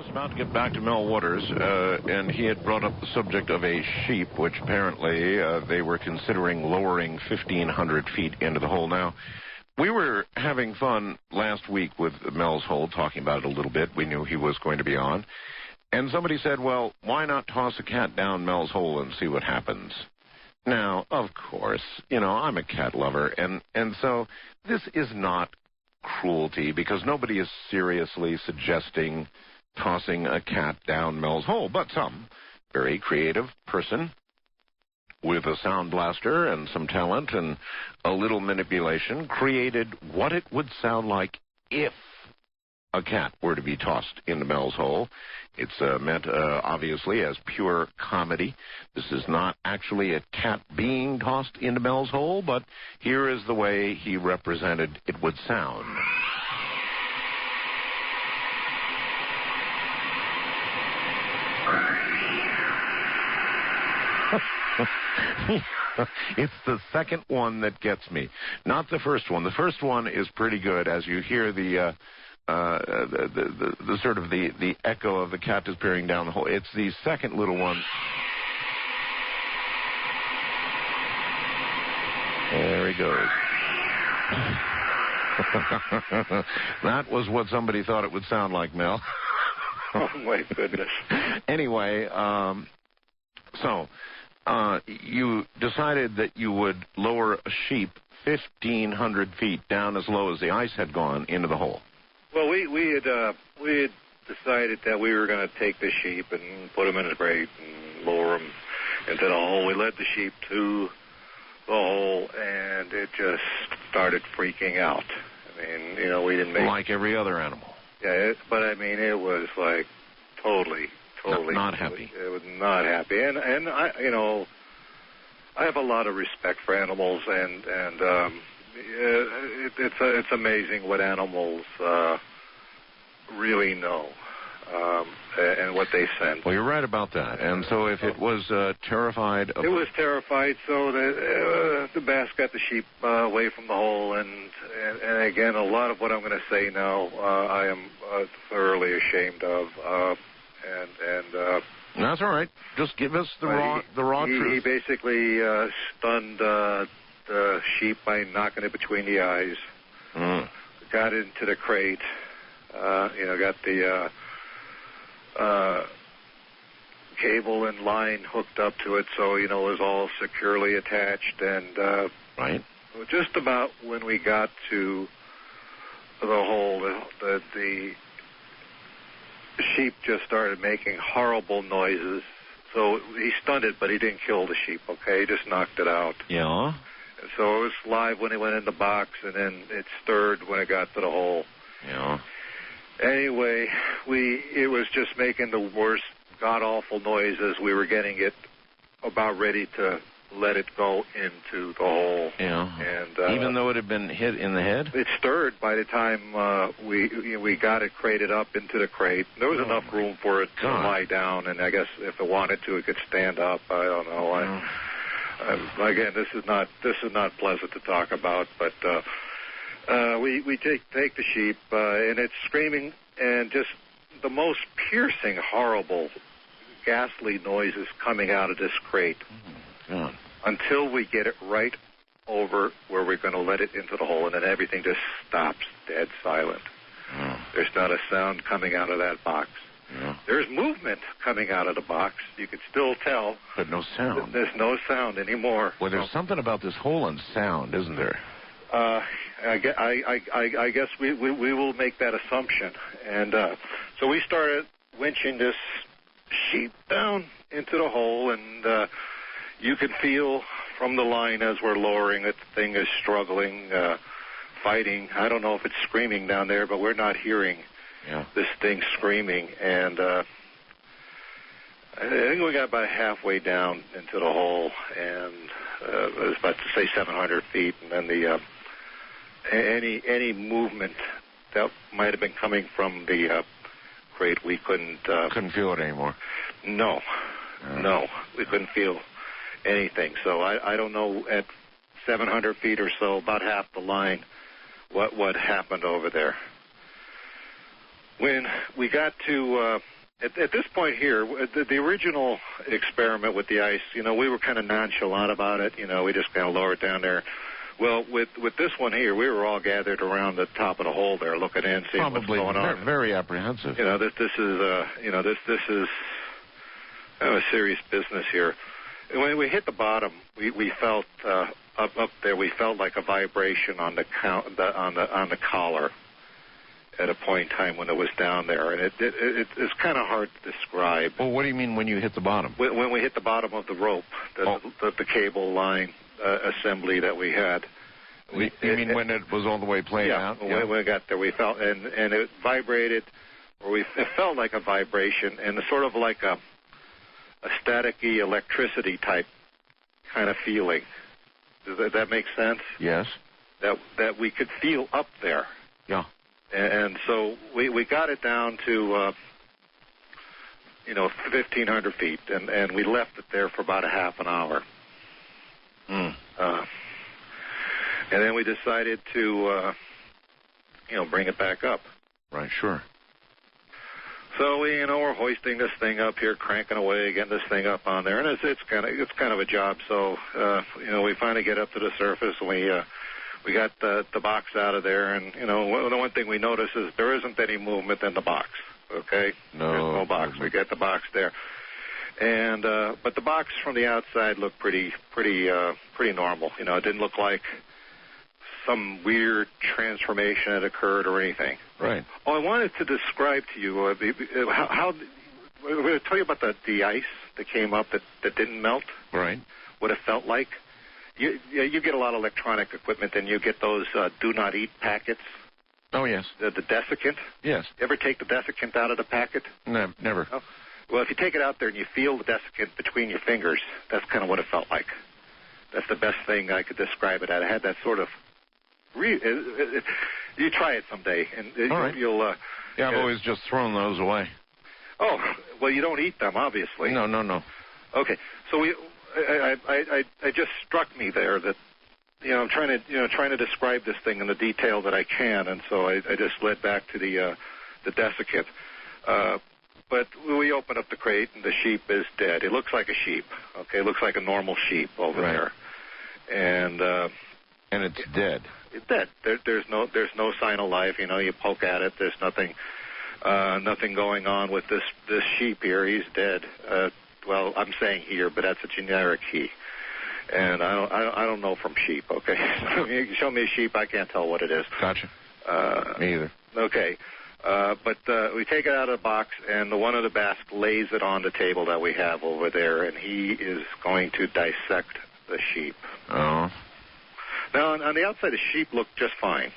About to get back to Mel Waters, and he had brought up the subject of a sheep, which apparently they were considering lowering 1,500 feet into the hole. Now, we were having fun last week with Mel's hole, talking about it a little bit. We knew he was going to be on. And somebody said, well, why not toss a cat down Mel's hole and see what happens? Now, of course, I'm a cat lover, and so this is not cruelty, because nobody is seriously suggesting tossing a cat down Mel's hole, but some very creative person with a sound blaster and some talent and a little manipulation created what it would sound like if a cat were to be tossed into Mel's hole. It's meant, obviously, as pure comedy. This is not actually a cat being tossed into Mel's hole, but here is the way he represented it would sound. It's the second one that gets me, not the first one. The first one is pretty good, as you hear the sort of the echo of the cat disappearing down the hole. It's the second little one. There he goes. That was what somebody thought it would sound like, Mel. Oh, my goodness. Anyway, you decided that you would lower a sheep 1,500 feet down as low as the ice had gone into the hole. Well, we had decided that we were going to take the sheep and put them in a crate and lower them into the hole. We led the sheep to the hole, and it just started freaking out. I mean, we didn't make... Like every other animal. Yeah, but I mean, it was like totally not happy. It was not happy, and I I have a lot of respect for animals, and it's amazing what animals really know and what they sense. Well, you're right about that. And so if it was terrified... It was terrified, so the bass got the sheep away from the hole, and again, a lot of what I'm going to say now I am thoroughly ashamed of, That's all right. Just give us the raw truth. He basically stunned the sheep by knocking it between the eyes. Got into the crate, got the cable and line hooked up to it, so, it was all securely attached. And right. Just about when we got to the hole, the sheep just started making horrible noises. So he stunned it, but he didn't kill the sheep, okay? He just knocked it out. Yeah. So it was live when it went in the box, and then it stirred when it got to the hole. Yeah. Anyway, it was just making the worst god-awful noises. We were getting it about ready to let it go into the hole. Yeah. And even though it had been hit in the head? It stirred by the time we got it crated up into the crate. There was enough room for it to lie down, and I guess if it wanted to, it could stand up. I don't know. Again, this is not pleasant to talk about, but we take the sheep, and it's screaming, and just the most piercing, horrible, ghastly noises coming out of this crate. Until we get it right over where we're going to let it into the hole, and then everything just stops, dead silent. There's not a sound coming out of that box. There's movement coming out of the box. You can still tell. But no sound. There's no sound anymore. Well, there's something about this hole and sound, isn't there? I guess we will make that assumption. And so we started winching this sheep down into the hole, and you can feel from the line as we're lowering it, the thing is struggling fighting. I don't know if it's screaming down there, but we're not hearing this thing screaming. And I think we got about halfway down into the hole, and it was about to say 700 feet, and then the any movement that might have been coming from the crate, we couldn't feel it anymore. No, we couldn't feel anything. So I don't know, at 700 feet or so, about half the line, what happened over there. When we got to at this point here, the original experiment with the ice, we were kind of nonchalant about it. We just kind of lowered it down there. Well, with this one here, we were all gathered around the top of the hole there, looking in, seeing what's going on. Very apprehensive. This is a serious business here. And when we hit the bottom, we felt up there. We felt like a vibration on the collar at a point in time when it was down there, and it's kind of hard to describe. Well, what do you mean when you hit the bottom? When we hit the bottom of the rope, the cable line assembly that we had. You mean when it was all the way played out? Yeah, when we got there, we felt, and it vibrated, or it felt like a vibration, and sort of like a staticky electricity type kind of feeling. Does that make sense? Yes. That we could feel up there. Yeah. And so we got it down to 1,500 feet, and we left it there for about a half an hour. And then we decided to bring it back up. Right, sure. So we're hoisting this thing up here, cranking away, getting this thing up on there, and it's kind of a job. So we finally get up to the surface, and we got the box out of there, and the one thing we notice is there isn't any movement in the box. Okay, no, there's no box. We got the box there, and but the box from the outside looked pretty normal. It didn't look like some weird transformation had occurred or anything. Right. Oh, I wanted to describe to you how we're going to tell you about the ice that came up that didn't melt. Right. What it felt like. You get a lot of electronic equipment, and you get those do not eat packets. Oh, yes. The desiccant. Yes. You ever take the desiccant out of the packet? No, never. Oh. Well, if you take it out there and you feel the desiccant between your fingers, that's kind of what it felt like. That's the best thing I could describe it at. I had that sort of... You try it someday, and all right. You'll... I've always just thrown those away. Oh, well, you don't eat them, obviously. No. Okay, so I just struck me there that I'm trying to describe this thing in the detail that I can, and so I just led back to the desiccant. But we open up the crate, and the sheep is dead. It looks like a sheep. Okay, it looks like a normal sheep over there, and it's dead. It's dead. There's no sign of life. You poke at it. There's nothing going on with this sheep here. He's dead. Well, I'm saying here, but that's a generic he. And I don't know from sheep. Okay, you show me a sheep, I can't tell what it is. Gotcha. Me either. Okay, but we take it out of the box, and the one of the Basque lays it on the table that we have over there, and he is going to dissect the sheep. Oh. Now, on the outside, the sheep looked just fine.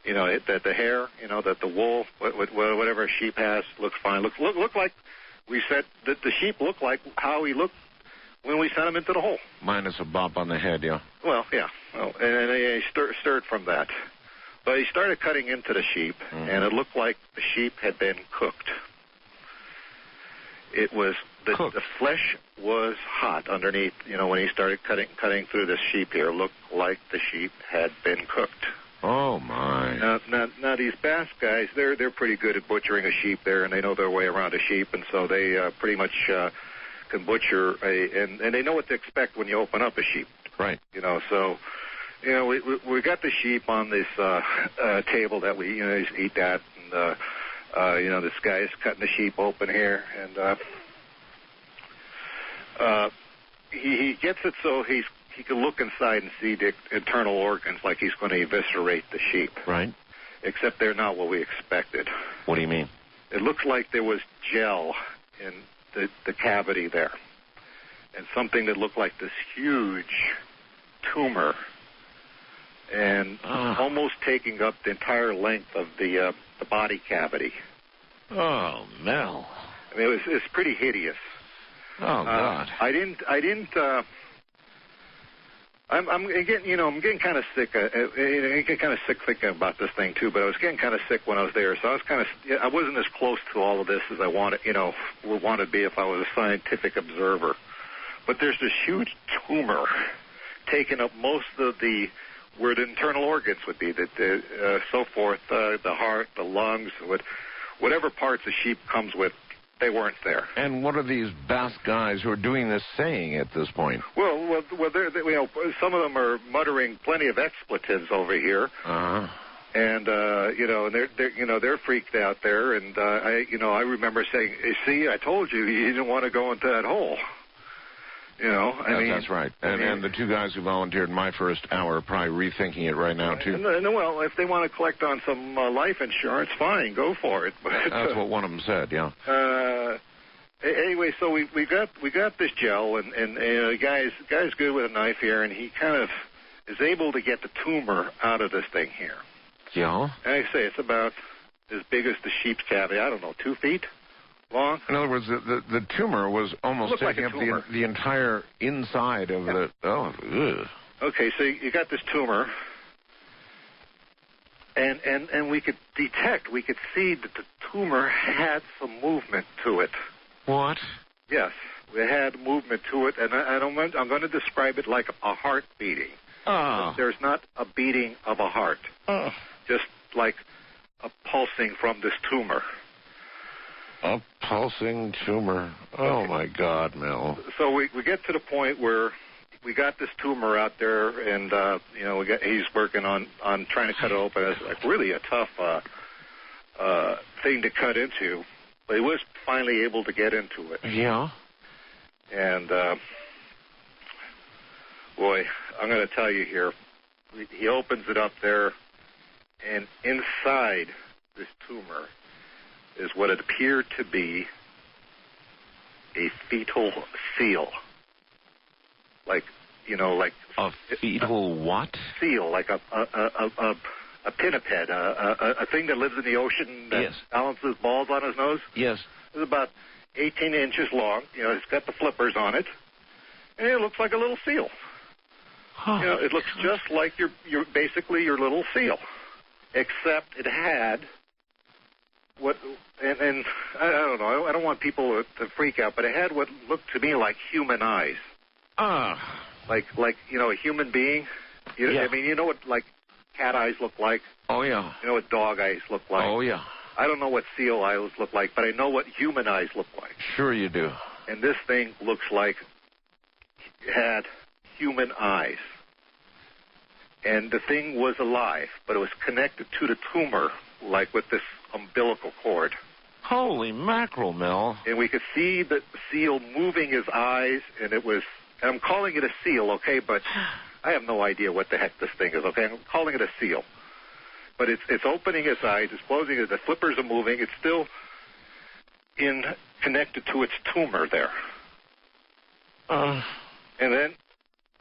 The hair, that the wool, whatever a sheep has, looks fine. Look like we said that the sheep looked like how he looked when we sent him into the hole. Minus a bump on the head, yeah. Well, yeah. Well, and he stirred from that. But he started cutting into the sheep, and it looked like the sheep had been cooked. It was the flesh was hot underneath. When he started cutting through the sheep here, it looked like the sheep had been cooked. Oh my! Now these Basque guys, they're pretty good at butchering a sheep there, and they know their way around a sheep, and so they pretty much can butcher and they know what to expect when you open up a sheep. Right. So we got the sheep on this table that we eat at, and this guy is cutting the sheep open here, and he gets it so he can look inside and see the internal organs like he's going to eviscerate the sheep. Right. Except they're not what we expected. What do you mean? It looks like there was gel in the cavity there, and something that looked like this huge tumor and almost taking up the entire length of the body cavity. Oh, Mel. I mean, it's pretty hideous. Oh, God. I'm getting kind of sick. I get kind of sick thinking about this thing too. But I was getting kind of sick when I was there, so I wasn't as close to all of this as I wanted, would want to be if I was a scientific observer. But there's this huge tumor taking up most of where the internal organs would be, so forth, the heart, the lungs, whatever parts a sheep comes with. They weren't there. And what are these Basque guys who are doing this saying at this point? Well, some of them are muttering plenty of expletives over here. Uh-huh. And they're freaked out there. And I remember saying, "See, I told you didn't want to go into that hole." That's right. And the two guys who volunteered in my first hour are probably rethinking it right now, too. Well, if they want to collect on some life insurance, fine, go for it. But, that's what one of them said, yeah. Anyway, so we got this gel, and the guy's good with a knife here, and he kind of is able to get the tumor out of this thing here. Yeah? And I say it's about as big as the sheep's cavity. I don't know, 2 feet long. In other words, the tumor was almost taking up the entire inside of the... Oh, ugh. Okay, so you got this tumor, and we could see that the tumor had some movement to it. What? Yes, it had movement to it, and I'm going to describe it like a heart beating. Oh. There's not a beating of a heart, just like a pulsing from this tumor. A pulsing tumor. Oh, my God, Mel. So we get to the point where we got this tumor out there, and, he's working on trying to cut it open. It's like really a tough thing to cut into. But he was finally able to get into it. Yeah. And, boy, I'm going to tell you here, he opens it up there, and inside this tumor is what it appeared to be a fetal seal. Like a fetal what? Seal, like a pinniped, a thing that lives in the ocean that balances balls on his nose. Yes. It's about 18 inches long. It's got the flippers on it, and it looks like a little seal. Huh. It looks just like your basically your little seal, except it had what, and I don't know, I don't want people to freak out, but it had what looked to me like human eyes. Like a human being. I mean, you know what like cat eyes look like? Oh, yeah. You know what dog eyes look like? Oh, yeah. I don't know what seal eyes look like, but I know what human eyes look like. Sure you do. And this thing looks like it had human eyes. And the thing was alive, but it was connected to the tumor, like with this umbilical cord. Holy mackerel, Mel. And we could see the seal moving his eyes, and I'm calling it a seal, okay, but I have no idea what the heck this thing is, okay? I'm calling it a seal. But it's opening its eyes, it's closing it, the flippers are moving, it's still connected to its tumor there. And then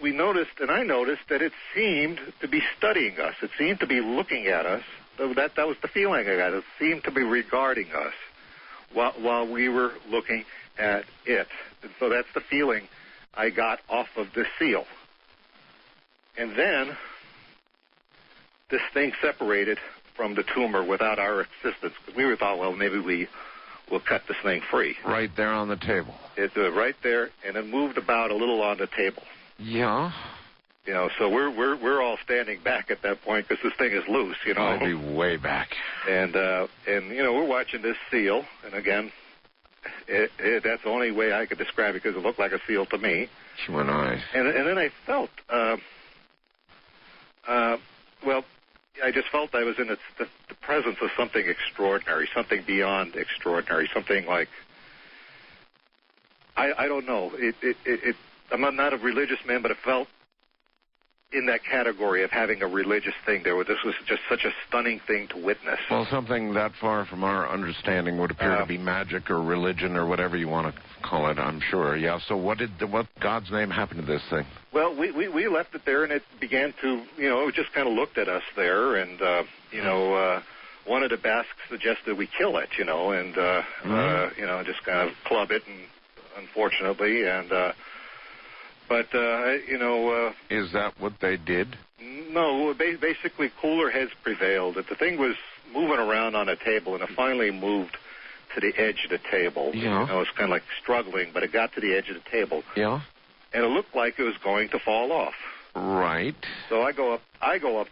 we noticed, and I noticed, that it seemed to be studying us. It seemed to be looking at us. That was the feeling I got. It seemed to be regarding us while we were looking at it. And so that's the feeling I got off of the seal. And then this thing separated from the tumor without our assistance. We thought, well, maybe we will cut this thing free. Right there on the table. It's right there, and it moved about a little on the table. Yeah. So we're all standing back at that point because this thing is loose. I'd be way back. And we're watching this seal, and again, that's the only way I could describe it because it looked like a seal to me. Human eyes. And then I felt, I just felt I was in the presence of something extraordinary, something beyond extraordinary, something like, I don't know. I'm not a religious man, but it felt in that category of having a religious thing there. This was just such a stunning thing to witness. Well, something that far from our understanding would appear to be magic or religion or whatever you want to call it, I'm sure. Yeah, so what God's name happened to this thing? Well, we left it there, and it began to, it just kind of looked at us there, and, one of the Basques suggested we kill it, and, just kind of club it, and unfortunately, and, Is that what they did? No, basically cooler heads prevailed. The thing was moving around on a table, and it finally moved to the edge of the table. Yeah. It was kind of like struggling, but it got to the edge of the table. Yeah. And it looked like it was going to fall off. Right. So I go up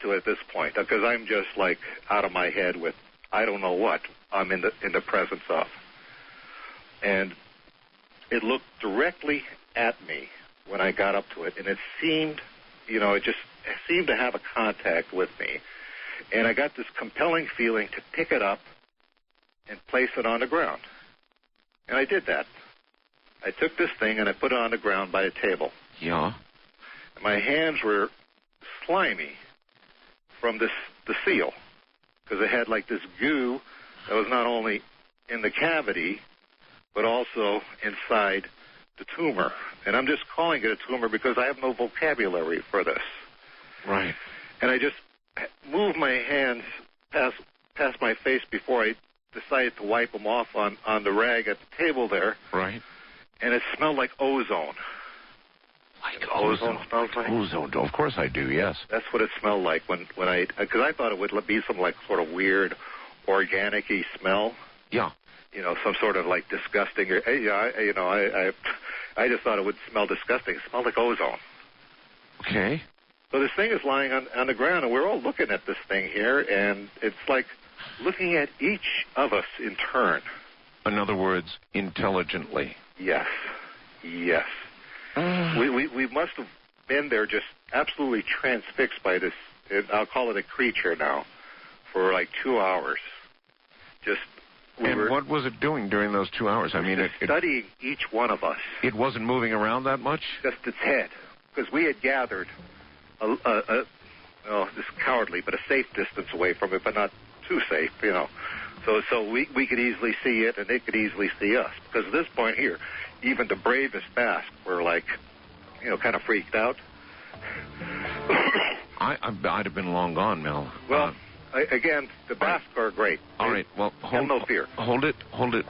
to it at this point, because I'm just like out of my head with I don't know what I'm in the presence of. And it looked directly at me when I got up to it, and it seemed, it just seemed to have a contact with me. And I got this compelling feeling to pick it up and place it on the ground. And I did that. I took this thing and I put it on the ground by a table. Yeah. And my hands were slimy from the seal, because it had like this goo that was not only in the cavity, but also inside the tumor. And I'm just calling it a tumor because I have no vocabulary for this. Right. And I just moved my hands past my face before I decided to wipe them off on the rag at the table there. Right. And it smelled like ozone. Like ozone smells like? Ozone. Of course I do, yes. That's what it smelled like because I thought it would be some like sort of weird organic-y smell. Yeah. Some sort of like disgusting. I just thought it would smell disgusting. It smelled like ozone. Okay. So this thing is lying on the ground, and we're all looking at this thing here, and it's like looking at each of us in turn. In other words, intelligently. Yes. Yes. We must have been there just absolutely transfixed by this, I'll call it a creature now, for like 2 hours. What was it doing during those 2 hours? I mean, studying each one of us. It wasn't moving around that much? Just its head. Because we had gathered this cowardly, but a safe distance away from it, but not too safe, So we could easily see it, and they could easily see us. Because at this point here, even the bravest Basque were like, kind of freaked out. I'd have been long gone, Mel. Well, again, the Basque are great. All right, well, have no fear. Hold it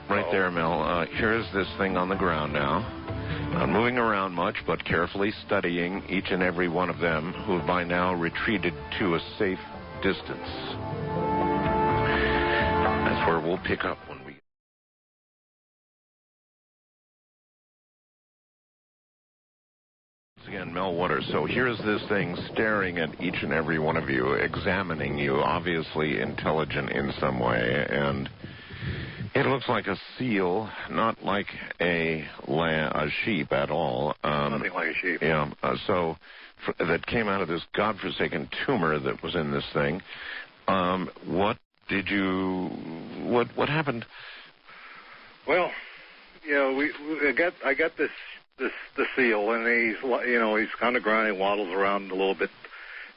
right there, Mel. Here's this thing on the ground now. Not moving around much, but carefully studying each and every one of them, who have by now retreated to a safe distance. That's where we'll pick up when we... Once again, Mel Waters. So here's this thing staring at each and every one of you, examining you, obviously intelligent in some way, and it looks like a seal, not like a sheep at all. Nothing like a sheep. Yeah. That came out of this godforsaken tumor that was in this thing. What happened? Well, I got the seal, and he's on the ground. He waddles around a little bit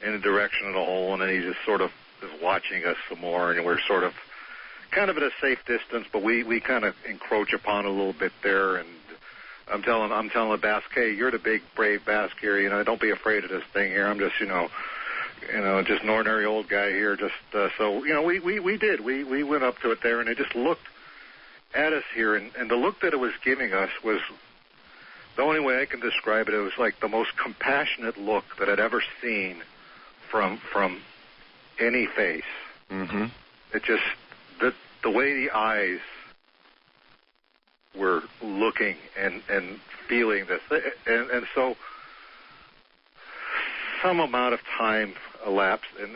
in the direction of the hole, and then he just sort of is watching us some more, and we're sort of kind of at a safe distance, but we kind of encroach upon a little bit there, and I'm telling the Basque, hey, you're the big brave Basque here, don't be afraid of this thing here. I'm just just an ordinary old guy here. We went up to it there, and it just looked at us here, and the look that it was giving us was the only way I can describe it. It was like the most compassionate look that I'd ever seen from any face. Mm-hmm. It just the way the eyes were looking and feeling this, and so some amount of time elapsed, and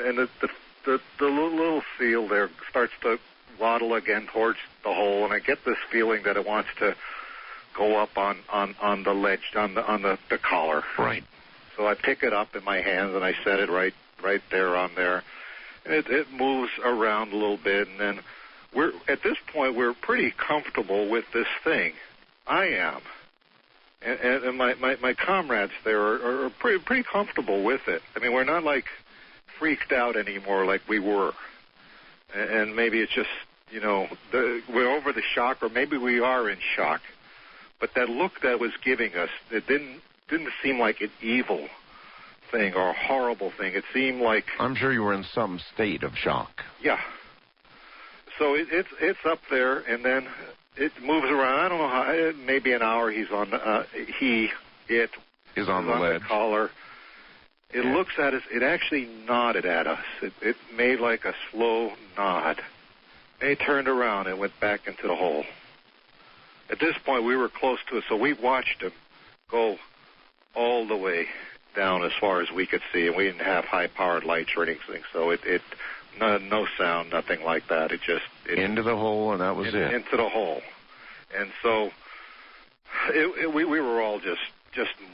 the little seal there starts to waddle again towards the hole, and I get this feeling that it wants to go up on the ledge, on the collar. Right. So I pick it up in my hands and I set it right there on there. And it moves around a little bit, and then at this point we're pretty comfortable with this thing. I am. And my comrades there are pretty comfortable with it. I mean, we're not like freaked out anymore like we were. And maybe it's just, we're over the shock, or maybe we are in shock. But that look that was giving us, it didn't seem like an evil thing or a horrible thing. It seemed like... I'm sure you were in some state of shock. Yeah. So it's up there, and then it moves around. I don't know how. Maybe an hour he's on. It is on the ledge. The collar. It looks at us. It actually nodded at us. It made like a slow nod. And he turned around and went back into the hole. At this point, we were close to it, so we watched him go all the way down as far as we could see, and we didn't have high-powered lights or anything, so no sound, nothing like that. It into the hole, and that was it. Into the hole, and so we were all just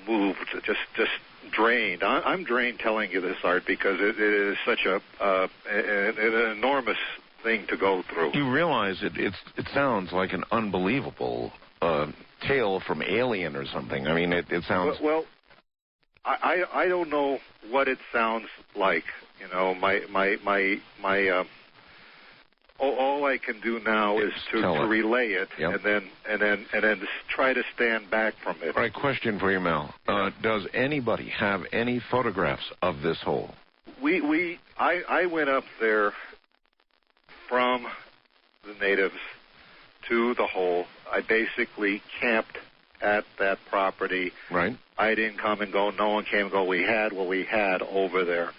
moved, just drained. I'm drained telling you this, Art, because it is such an enormous thing to go through. You realize it sounds like an unbelievable tale from Alien or something. I mean, it sounds... Well, I don't know what it sounds like. All I can do now is to relay it, yep. and then try to stand back from it. All right, question for you, Mel. Does anybody have any photographs of this hole? I went up there from the natives to the hole. I basically camped at that property. Right. I didn't come and go. No one came and go. We had what we had over there.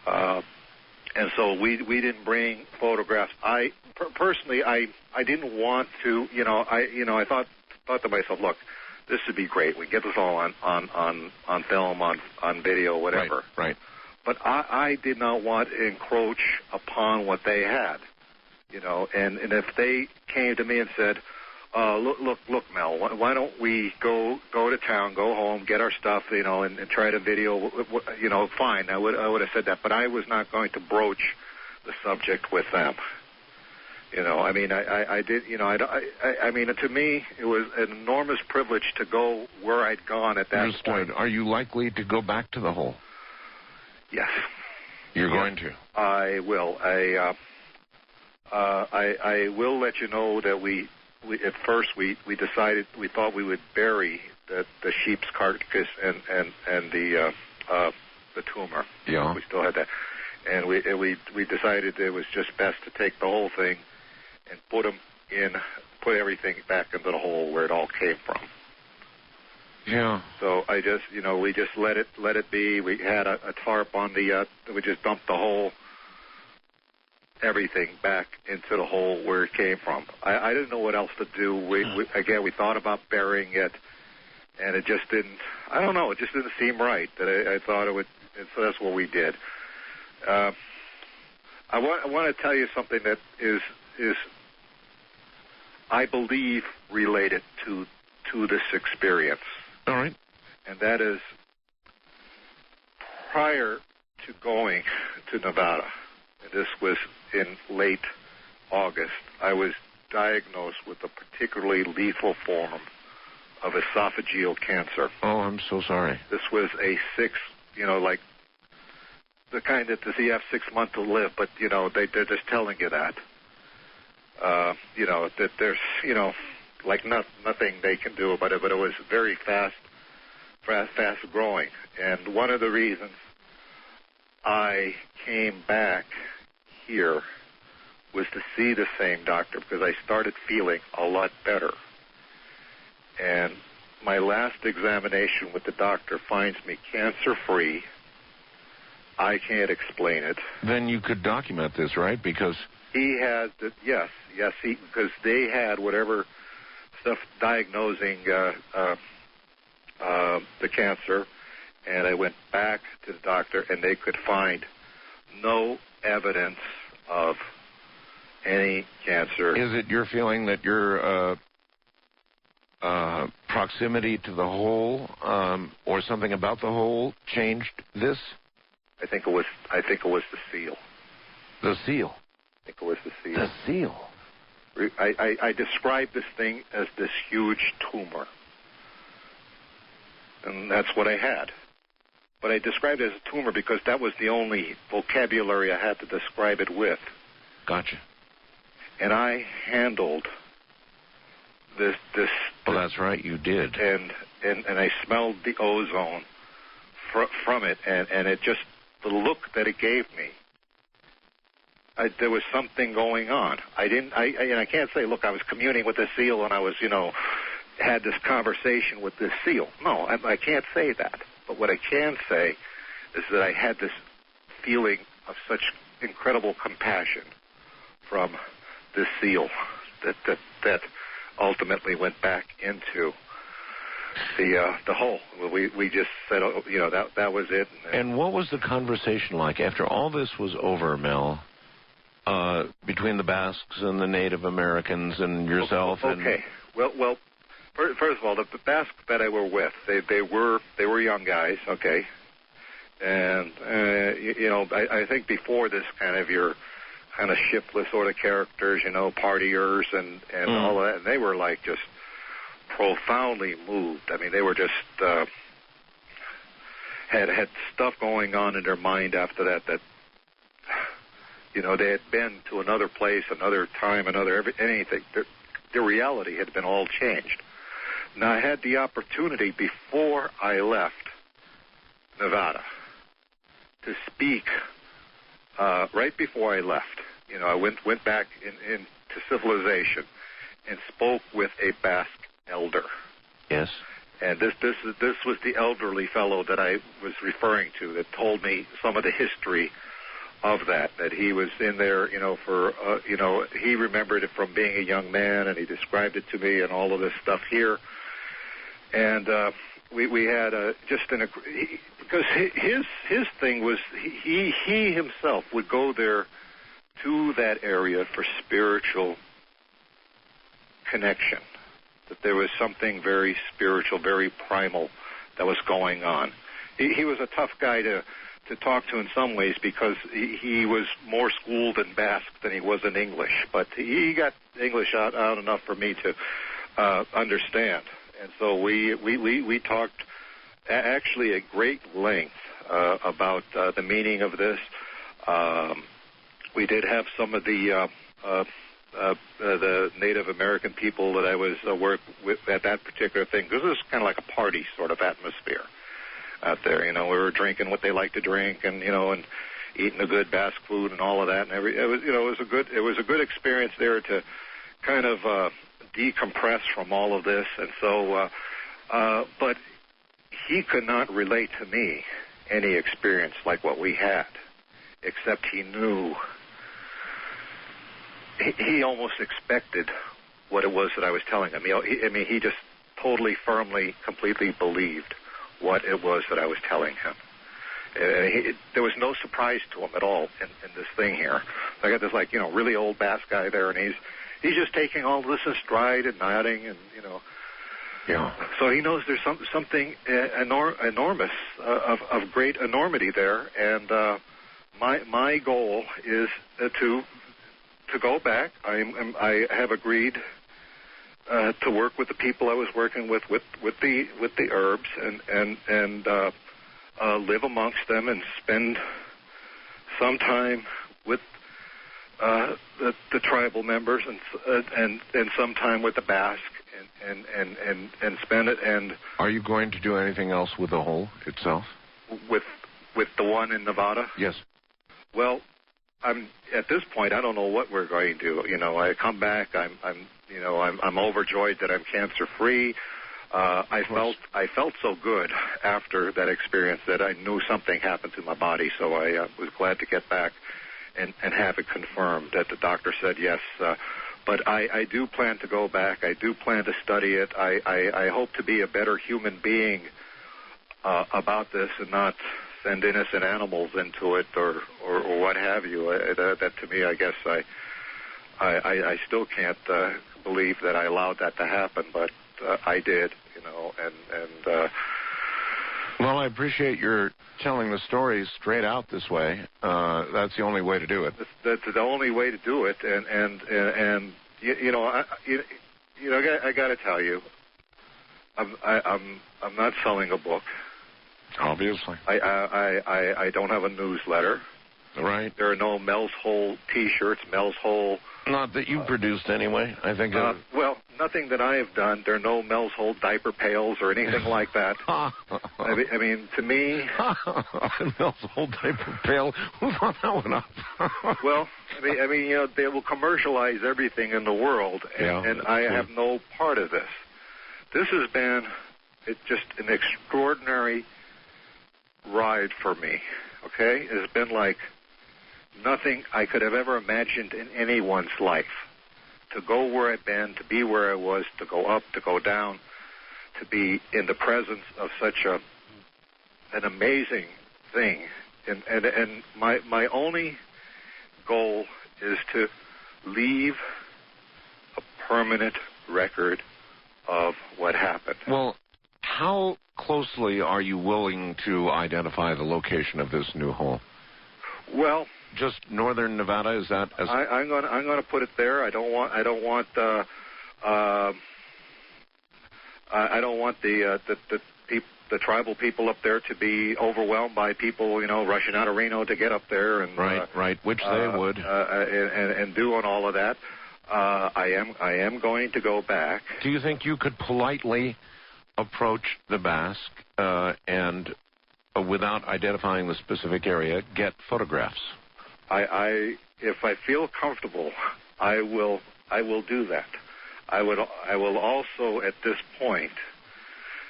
And so we didn't bring photographs. Personally, I didn't want to, I thought to myself, look, this would be great. We get this all on film, on video, whatever. Right. But I did not want to encroach upon what they had, and if they came to me and said, look, Mel, why don't we go to town, go home, get our stuff, and try to video, fine, I would have said that, but I was not going to broach the subject with them. I mean, I did, I mean, to me, it was an enormous privilege to go where I'd gone at that point. Are you likely to go back to the hole? Yes. You're going to? I will. I will let you know that we at first we decided, we thought we would bury the sheep's carcass and the tumor. Yeah. We still had that, and we decided it was just best to take the whole thing and put everything back into the hole where it all came from. Yeah. So I just, we just let it be. We had a tarp on we just dumped the whole, everything back into the hole where it came from. I didn't know what else to do. We thought about burying it, and it just didn't, I don't know, it just didn't seem right that I thought it would, and so that's what we did. I want to tell you something that is I believe related to this experience. All right. And that is, prior to going to Nevada, and this was in late August, I was diagnosed with a particularly lethal form of esophageal cancer. Oh, I'm so sorry. This was a like the kind that you have 6 months to live, but, they're just telling you that. That there's, like nothing they can do about it, but it was very fast growing. And one of the reasons I came back here was to see the same doctor, because I started feeling a lot better. And my last examination with the doctor finds me cancer-free. I can't explain it. Then you could document this, right? Because he had, yes, because they had whatever stuff diagnosing the cancer, and I went back to the doctor, and they could find no evidence of any cancer. Is it your feeling that your proximity to the hole or something about the hole changed this? I think it was the seal. The seal? I think it was the seal. The seal? I described this thing as this huge tumor. and that's what I had. But I described it as a tumor because that was the only vocabulary I had to describe it with. Gotcha. And I handled this. Well, that's right, you did. And I smelled the ozone from it, and it just, the look that it gave me, there was something going on. I can't say, look, I was communing with the seal and I was, had this conversation with this seal. No, I can't say that. But what I can say is that I had this feeling of such incredible compassion from this seal that ultimately went back into the hole. We just said, that was it. And what was the conversation like after all this was over, Mel? Between the Basques and the Native Americans and yourself. Okay. Well. First of all, the Basques that I were with, they were young guys. Okay. And I think before this, kind of your kind of shiftless sort of characters, partiers and all of that, and they were like just profoundly moved. I mean, they were just had stuff going on in their mind after that they had been to another place, another time, anything. Their reality had been all changed. Now, I had the opportunity before I left Nevada to speak right before I left. I went back into civilization and spoke with a Basque elder. Yes. And this was the elderly fellow that I was referring to that told me some of the history of that he was in there, he remembered it from being a young man, and he described it to me and all of this stuff here. And we had because his thing was he himself would go there to that area for spiritual connection, that there was something very spiritual, very primal that was going on. He was a tough guy to talk to in some ways because he was more schooled in Basque than he was in English, but he got English out enough for me to understand. And so we talked actually at great length about the meaning of this. We did have some of the Native American people that I was work with at that particular thing, because it was kind of like a party sort of atmosphere out there. We were drinking what they like to drink, and and eating the good Basque food and all of that. And it was a good experience there to kind of decompress from all of this. And so, but he could not relate to me any experience like what we had, except he knew. He almost expected what it was that I was telling him. He just totally, firmly, completely believed what it was that I was telling him. There was no surprise to him at all in this thing here. I got this really old Basque guy there, and he's just taking all this in stride and nodding, and Yeah. So he knows there's something enormous of great enormity there, and my goal is to go back. I have agreed to work with the people I was working with the herbs, and live amongst them and spend some time with the tribal members and some time with the Basque and spend it. And are you going to do anything else with the hole itself? With the one in Nevada? Yes. Well, I'm at this point. I don't know what we're going to do. I come back. I'm overjoyed that I'm cancer free. I felt so good after that experience that I knew something happened to my body. So I was glad to get back and have it confirmed that the doctor said yes. But I do plan to go back. I do plan to study it. I hope to be a better human being about this and not send innocent animals into it or what have you. That to me, I guess I still can't believe that I allowed that to happen, but I did, Well, I appreciate your telling the story straight out this way. That's the only way to do it. That's the only way to do it, and I got to tell you, I'm not selling a book. Obviously. I don't have a newsletter. Right. There are no Mel's Hole T-shirts, Mel's Hole. Not that you produced anyway, I think. Well, nothing that I have done. There are no Mel's Hole diaper pails or anything like that. I mean, to me... Mel's Hole diaper pail? Who thought that one up? Well, I mean, you know, they will commercialize everything in the world, and I have no part of this. This has been just an extraordinary ride for me, okay? It's been like nothing I could have ever imagined in anyone's life. To go where I've been, to be where I was, to go up, to go down, to be in the presence of such an amazing thing. And my only goal is to leave a permanent record of what happened. Well, how closely are you willing to identify the location of this new hole? Well, just northern Nevada, is that? I'm going to put it there. I don't want the tribal people up there to be overwhelmed by people, you know, rushing out of Reno to get up there and right, which they would, and doing all of that. I am going to go back. Do you think you could politely approach the Basque and, without identifying the specific area, get photographs? If I feel comfortable, I will do that. I will also at this point,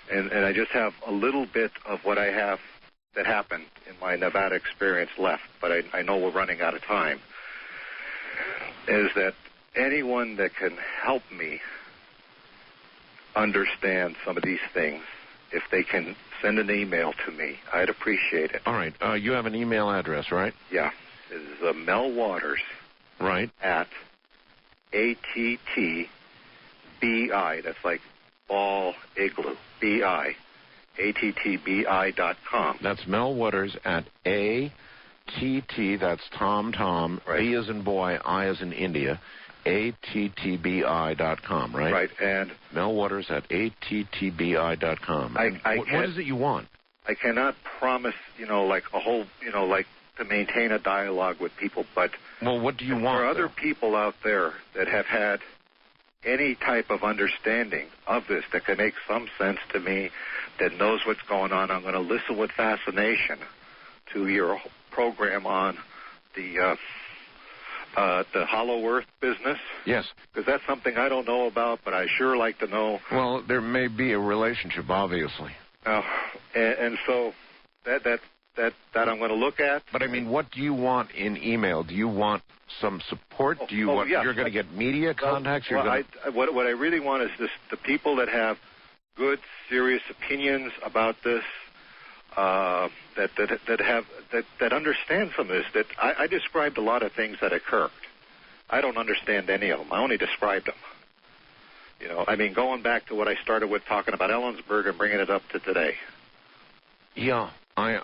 and I just have a little bit of what I have that happened in my Nevada experience left, but I know we're running out of time, is that anyone that can help me understand some of these things, if they can send an email to me, I'd appreciate it. All right. You have an email address, right? Yeah. It's Mel Waters. Right. At ATTBI. That's like ball igloo. BI. ATTBI.com. That's Mel Waters at ATT. That's Tom. Right. B as in boy, I as in India. ATTBI.com, right? Right, and... Mel Waters at ATTBI.com. What is it you want? I cannot promise, you know, like a whole, you know, like to maintain a dialogue with people, but... Well, what do you want, there are other people out there that have had any type of understanding of this that can make some sense to me, that knows what's going on. I'm going to listen with fascination to your program on the Hollow Earth business. Yes. Because that's something I don't know about, but I sure like to know. Well, there may be a relationship, obviously. And so that I'm going to look at. But I mean, what do you want in email? Do you want some support? Do you want? Yes. You're going to get media contacts. What I really want is just the people that have good, serious opinions about this. That understand some of this. That I described a lot of things that occurred. I don't understand any of them. I only described them. You know, I mean, going back to what I started with, talking about Ellensburg and bringing it up to today. Yeah, I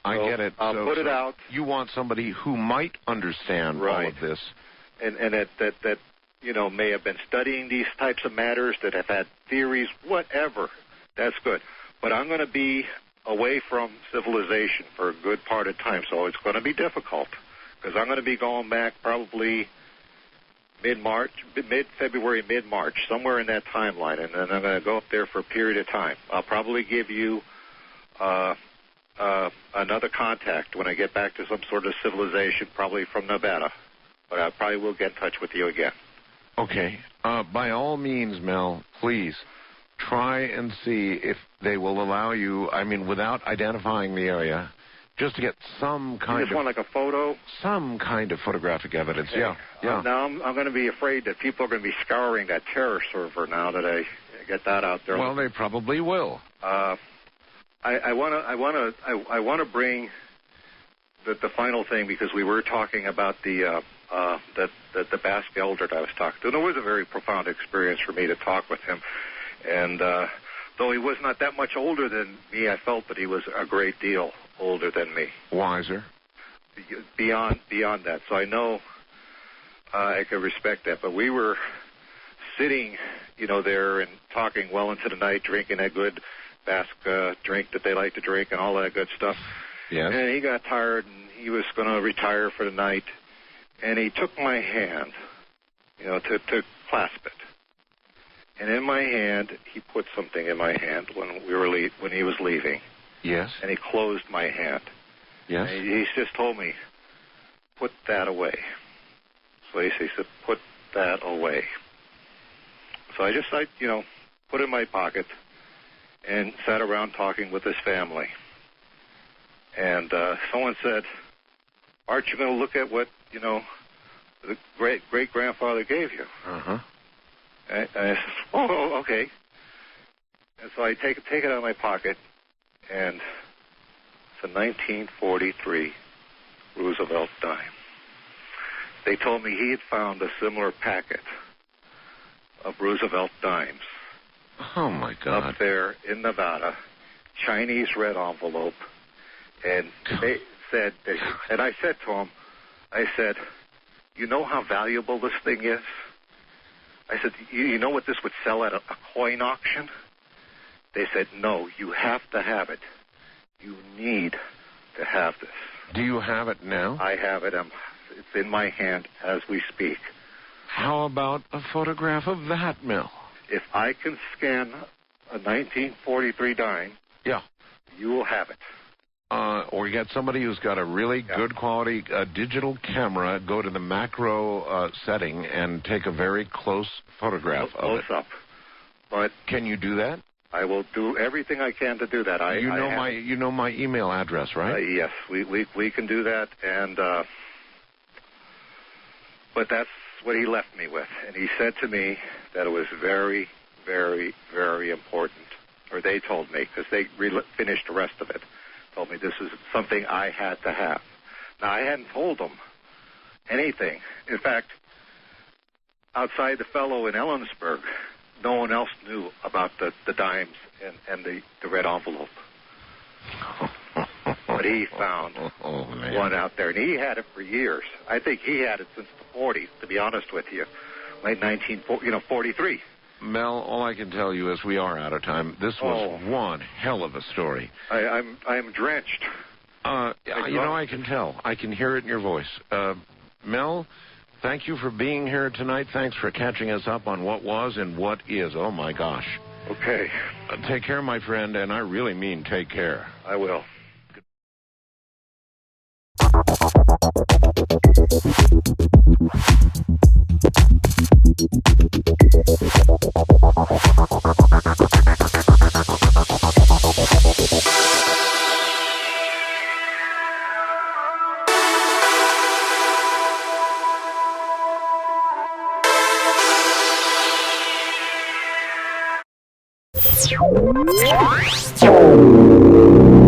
get it. I'll put it out. You want somebody who might understand all of this, and that you know, may have been studying these types of matters, that have had theories, whatever. That's good. But I'm going to be away from civilization for a good part of time, so it's going to be difficult, because I'm going to be going back probably mid-February, mid-March, somewhere in that timeline, and then I'm going to go up there for a period of time. I'll probably give you another contact when I get back to some sort of civilization, probably from Nevada, but I probably will get in touch with you again. Okay. By all means, Mel, please try and see if they will allow you, I mean, without identifying the area, just to get some kind you just want like a photo? Some kind of photographic evidence, okay. Yeah. Now I'm going to be afraid that people are going to be scouring that terror server now that I get that out there. Well, they probably will. I want to bring the final thing, because we were talking about the Basque elder that I was talking to. And it was a very profound experience for me to talk with him. And though he was not that much older than me, I felt that he was a great deal older than me. Wiser. Beyond that. So I know I can respect that. But we were sitting, there and talking well into the night, drinking a good Basque drink that they like to drink and all that good stuff. Yes. And he got tired and he was going to retire for the night. And he took my hand, to clasp it. And in my hand, he put something in my hand when he was leaving. Yes. And he closed my hand. Yes. And he just told me, put that away. So he said, put that away. So I put it in my pocket and sat around talking with his family. And someone said, aren't you going to look at what, the great-grandfather gave you? Uh-huh. And I said, oh, okay. And so I take it out of my pocket, and it's a 1943 Roosevelt dime. They told me he had found a similar packet of Roosevelt dimes. Oh, my God. Up there in Nevada, Chinese red envelope. And they said, and I said to him, you know how valuable this thing is? I said, you know what this would sell at a coin auction? They said, no, you have to have it. You need to have this. Do you have it now? I have it. It's in my hand as we speak. How about a photograph of that, Mel? If I can scan a 1943 dime, yeah, you will have it. Or you get somebody who's got a really good quality digital camera, go to the macro setting and take a very close photograph of it. Close up. But can you do that? I will do everything I can to do that. You know my email address, right? Yes, we can do that, and but that's what he left me with. And he said to me that it was very, very, very important, or they told me, because they finished the rest of it, told me this is something I had to have. Now, I hadn't told them anything. In fact, outside the fellow in Ellensburg, no one else knew about the dimes and the red envelope. But he found one out there, and he had it for years. I think he had it since the 40s, to be honest with you, late 1943. Mel, all I can tell you is we are out of time. This was one hell of a story. I'm drenched. I can tell. I can hear it in your voice. Mel, thank you for being here tonight. Thanks for catching us up on what was and what is. Oh, my gosh. Okay. Take care, my friend, and I really mean take care. I will. Thank you.